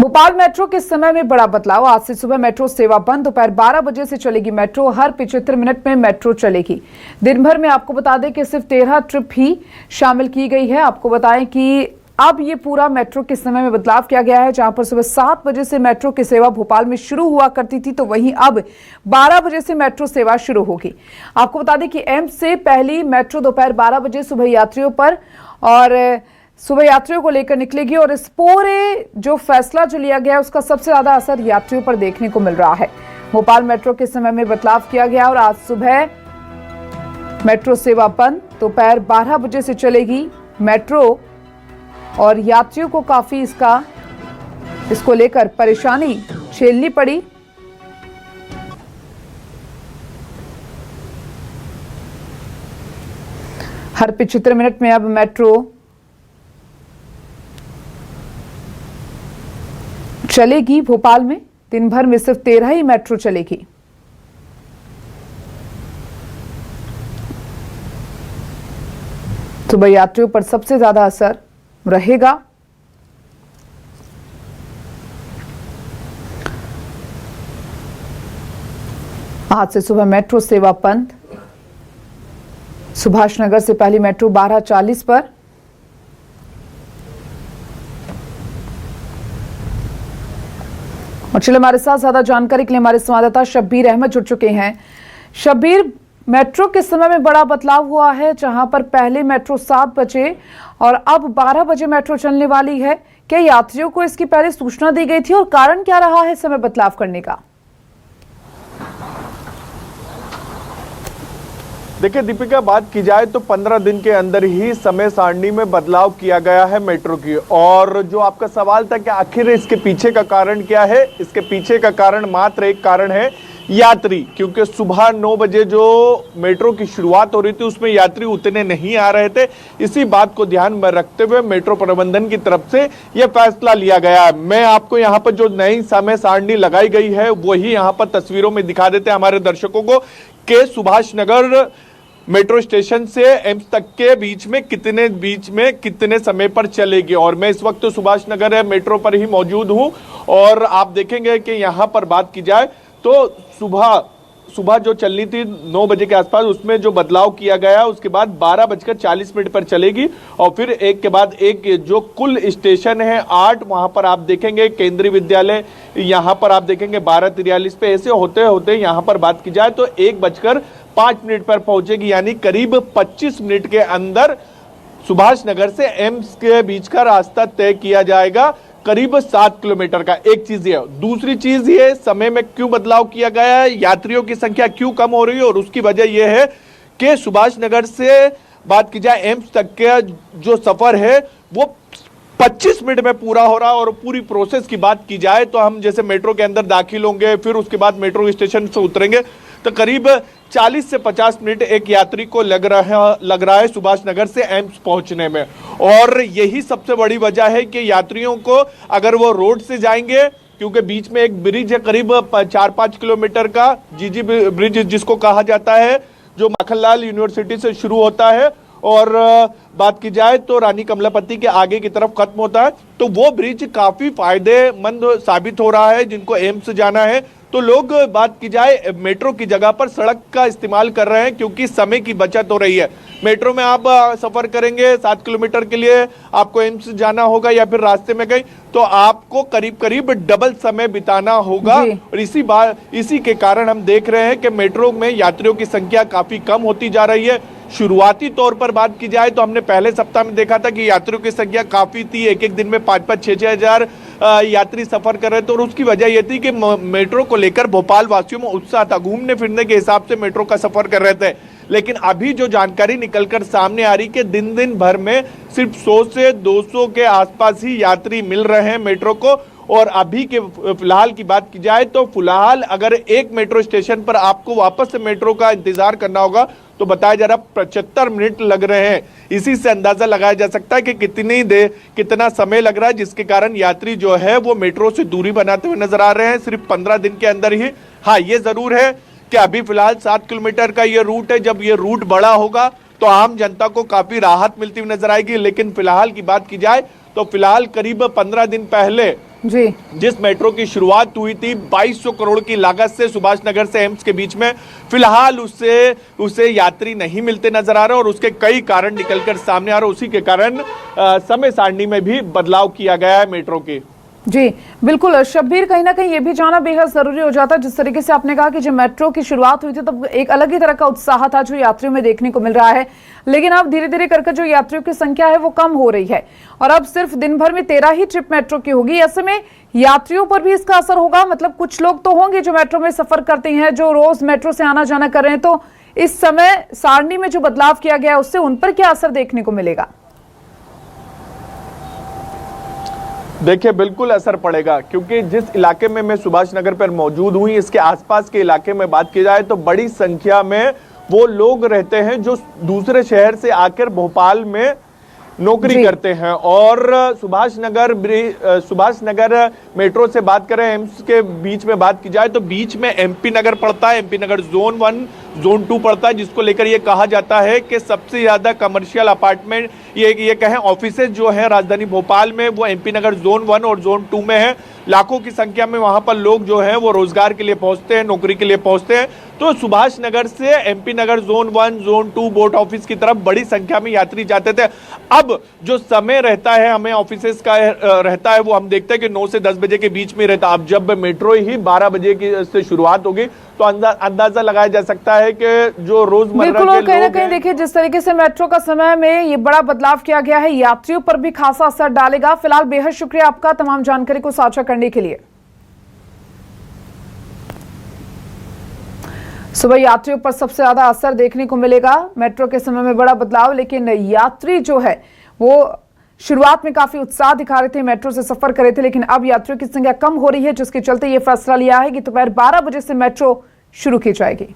Bhopal metro के समय में बड़ा बदलाव। आज से सुबह मेट्रो सेवा बंद। दोपहर 12 बजे से चलेगी मेट्रो। हर 75 मिनट में मेट्रो चलेगी। दिन भर में आपको बता दें कि सिर्फ 13 ट्रिप ही शामिल की गई है। आपको बताएं कि अब ये पूरा मेट्रो के समय में बदलाव किया गया है। जहां पर सुबह 7 बजे से मेट्रो की सेवा भोपाल में शुरू हुआ करती थी, तो वहीं अब 12 बजे से मेट्रो सेवा शुरू होगी। आपको बता दें कि एम्स से पहली मेट्रो दोपहर 12 बजे सुबह यात्रियों पर और सुबह यात्रियों को लेकर निकलेगी। और इस पूरे जो फैसला जो लिया गया है उसका सबसे ज्यादा असर यात्रियों पर देखने को मिल रहा है। भोपाल मेट्रो के समय में बदलाव किया गया और आज सुबह मेट्रो सेवा बंद। दोपहर 12 बजे से चलेगी मेट्रो और यात्रियों को काफी इसको लेकर परेशानी झेलनी पड़ी। हर 75 मिनट में अब मेट्रो चलेगी। भोपाल में दिन भर में सिर्फ 13 ही मेट्रो चलेगी। सुबह यात्रियों पर सबसे ज्यादा असर रहेगा। आज से सुबह मेट्रो सेवा बंद। सुभाष नगर से पहली मेट्रो 12:40 पर। और चलिए हमारे साथ ज्यादा जानकारी के लिए हमारे संवाददाता शब्बीर अहमद जुड़ चुके हैं। शब्बीर, मेट्रो के समय में बड़ा बदलाव हुआ है, जहां पर पहले मेट्रो 7 बजे और अब 12 बजे मेट्रो चलने वाली है। क्या यात्रियों को इसकी पहले सूचना दी गई थी और कारण क्या रहा है समय बदलाव करने का? देखिए दीपिका, बात की जाए तो 15 दिन के अंदर ही समय सारणी में बदलाव किया गया है मेट्रो की। और जो आपका सवाल था कि आखिर इसके पीछे का कारण क्या है, इसके पीछे का कारण मात्र एक कारण है, यात्री। क्योंकि सुबह 9 बजे जो मेट्रो की शुरुआत हो रही थी उसमें यात्री उतने नहीं आ रहे थे। इसी बात को ध्यान में रखते हुए मेट्रो प्रबंधन की तरफ से यह फैसला लिया गया है। मैं आपको यहाँ पर जो नई समय सारणी लगाई गई है वही यहाँ पर तस्वीरों में दिखा देते हैं हमारे दर्शकों को कि सुभाष नगर मेट्रो स्टेशन से एम्स तक के बीच में कितने समय पर चलेगी। और मैं इस वक्त सुभाष नगर मेट्रो पर ही मौजूद हूं और आप देखेंगे कि यहां पर बात की जाए तो सुबह जो चलनी थी 9 बजे के आसपास, उसमें जो बदलाव किया गया उसके बाद 12:40 पर चलेगी। और फिर एक के बाद एक जो कुल स्टेशन है 8, वहां पर आप देखेंगे केंद्रीय विद्यालय, यहां पर आप देखेंगे 12:43 पे। ऐसे होते होते यहां पर बात की जाए तो 1:05 पर पहुंचेगी। यानी करीब 25 मिनट के अंदर सुभाष नगर से एम्स के बीच का रास्ता तय किया जाएगा, करीब 7 किलोमीटर का। एक चीज ये, दूसरी चीज ये, समय में क्यों बदलाव किया गया है, यात्रियों की संख्या क्यों कम हो रही है, और उसकी वजह यह है कि सुभाष नगर से बात की जाए एम्स तक का जो सफर है वो 25 मिनट में पूरा हो रहा है। और पूरी प्रोसेस की बात की जाए तो हम जैसे मेट्रो के अंदर दाखिल होंगे, फिर उसके बाद मेट्रो स्टेशन से उतरेंगे, तो करीब 40 से 50 मिनट एक यात्री को लग रहा है सुभाष नगर से एम्स पहुंचने में। और यही सबसे बड़ी वजह है कि यात्रियों को अगर वो रोड से जाएंगे, क्योंकि बीच में एक ब्रिज है करीब 4-5 किलोमीटर का, जीजी ब्रिज जिसको कहा जाता है, जो माखनलाल यूनिवर्सिटी से शुरू होता है और बात की जाए तो रानी कमलापति के आगे की तरफ खत्म होता है। तो वो ब्रिज काफी फायदेमंद साबित हो रहा है जिनको एम्स जाना है। तो लोग बात की जाए मेट्रो की जगह पर सड़क का इस्तेमाल कर रहे हैं, क्योंकि समय की बचत हो रही है। मेट्रो में आप सफर करेंगे 7 किलोमीटर के लिए, आपको एम्स जाना होगा या फिर रास्ते में गई तो आपको करीब करीब डबल समय बिताना होगा। और इसी के कारण हम देख रहे हैं कि मेट्रो में यात्रियों की संख्या काफी कम होती जा रही है। शुरुआती तौर पर बात की जाए तो हमने पहले सप्ताह में देखा था कि यात्रियों की संख्या काफी थी, एक दिन में 5-5, 6-6 हजार यात्री सफर कर रहे थे। और उसकी वजह यह थी कि मेट्रो को लेकर भोपाल वासियों में उत्साह था, घूमने फिरने के हिसाब से मेट्रो का सफर कर रहे थे। लेकिन अभी जो जानकारी निकलकर सामने आ रही कि दिन भर में सिर्फ 100 से 200 के आसपास ही यात्री मिल रहे हैं मेट्रो को। और अभी के फिलहाल की बात की जाए तो फिलहाल अगर एक मेट्रो स्टेशन पर आपको वापस से मेट्रो का इंतजार करना होगा तो बताया जा रहा 75 मिनट लग रहे हैं। इसी से अंदाजा लगाया जा सकता है कि कितना समय लग रहा है, जिसके कारण यात्री जो है वो मेट्रो से दूरी बनाते हुए नजर आ रहे हैं सिर्फ 15 दिन के अंदर ही। हाँ, ये जरूर है कि अभी फिलहाल 7 किलोमीटर का ये रूट है। जब ये रूट बड़ा होगा तो आम जनता को काफी राहत मिलती हुई नजर आएगी। लेकिन फिलहाल की बात की जाए तो फिलहाल करीब 15 दिन पहले जी जिस मेट्रो की शुरुआत हुई थी 2200 करोड़ की लागत से सुभाष नगर से एम्स के बीच में, फिलहाल उसे यात्री नहीं मिलते नजर आ रहे और उसके कई कारण निकलकर सामने आ रहे। उसी के कारण समय सारणी में भी बदलाव किया गया है मेट्रो की। जी बिल्कुल शब्बीर, कहीं ना कहीं ये भी जानना बेहद जरूरी हो जाता है। जिस तरीके से आपने कहा कि जब मेट्रो की शुरुआत हुई थी तब एक अलग ही तरह का उत्साह था जो यात्रियों में देखने को मिल रहा है, लेकिन अब धीरे धीरे करके जो यात्रियों की संख्या है वो कम हो रही है और अब सिर्फ दिन भर में 13 ही ट्रिप मेट्रो की होगी। ऐसे में यात्रियों पर भी इसका असर होगा, मतलब कुछ लोग तो होंगे जो मेट्रो में सफर करते हैं, जो रोज मेट्रो से आना जाना कर रहे हैं, तो इस समय सारणी में जो बदलाव किया गया है उससे उन पर क्या असर देखने को मिलेगा? देखिए बिल्कुल असर पड़ेगा, क्योंकि जिस इलाके में मैं सुभाष नगर पर मौजूद हुई, इसके आसपास के इलाके में बात की जाए तो बड़ी संख्या में वो लोग रहते हैं जो दूसरे शहर से आकर भोपाल में नौकरी करते हैं। और सुभाष नगर मेट्रो से बात करें, एम्स के बीच में बात की जाए तो बीच में एमपी नगर पड़ता है। एमपी नगर जोन 1 जोन 2 पड़ता है, जिसको लेकर ये कहा जाता है कि सबसे ज्यादा कमर्शियल अपार्टमेंट ये कहें ऑफिसेज जो है राजधानी भोपाल में वो एमपी नगर जोन 1 और जोन 2 में है। लाखों की संख्या में वहां पर लोग जो हैं वो रोजगार के लिए पहुंचते हैं, नौकरी के लिए पहुंचते हैं। तो सुभाष नगर से एमपी नगर जोन 1 जोन 2 बोर्ड ऑफिस की तरफ बड़ी संख्या में यात्री जाते थे। अब जो समय रहता है हमें ऑफिसेज का रहता है वो हम देखते हैं कि 9 से 10 बजे के बीच में रहता है। अब जब मेट्रो ही 12 बजे की से शुरुआत होगी तो अंदाजा लगाया जा सकता है कि जो रोजमर्रा के लोग कहीं ना कहीं देखिए जिस तरीके से मेट्रो का समय में ये बड़ा बदलाव किया गया है, यात्रियों पर भी खासा असर डालेगा। फिलहाल बेहद शुक्रिया आपका तमाम जानकारी को साझा करने के लिए। सुबह यात्रियों पर सबसे ज्यादा असर देखने को मिलेगा, मेट्रो के समय में बड़ा बदलाव, लेकिन यात्री जो है वो शुरुआत में काफी उत्साह दिखा रहे थे, मेट्रो से सफर कर रहे थे, लेकिन अब यात्रियों की संख्या कम हो रही है, जिसके चलते ये फैसला लिया है कि दोपहर 12 बजे से मेट्रो शुरू की जाएगी।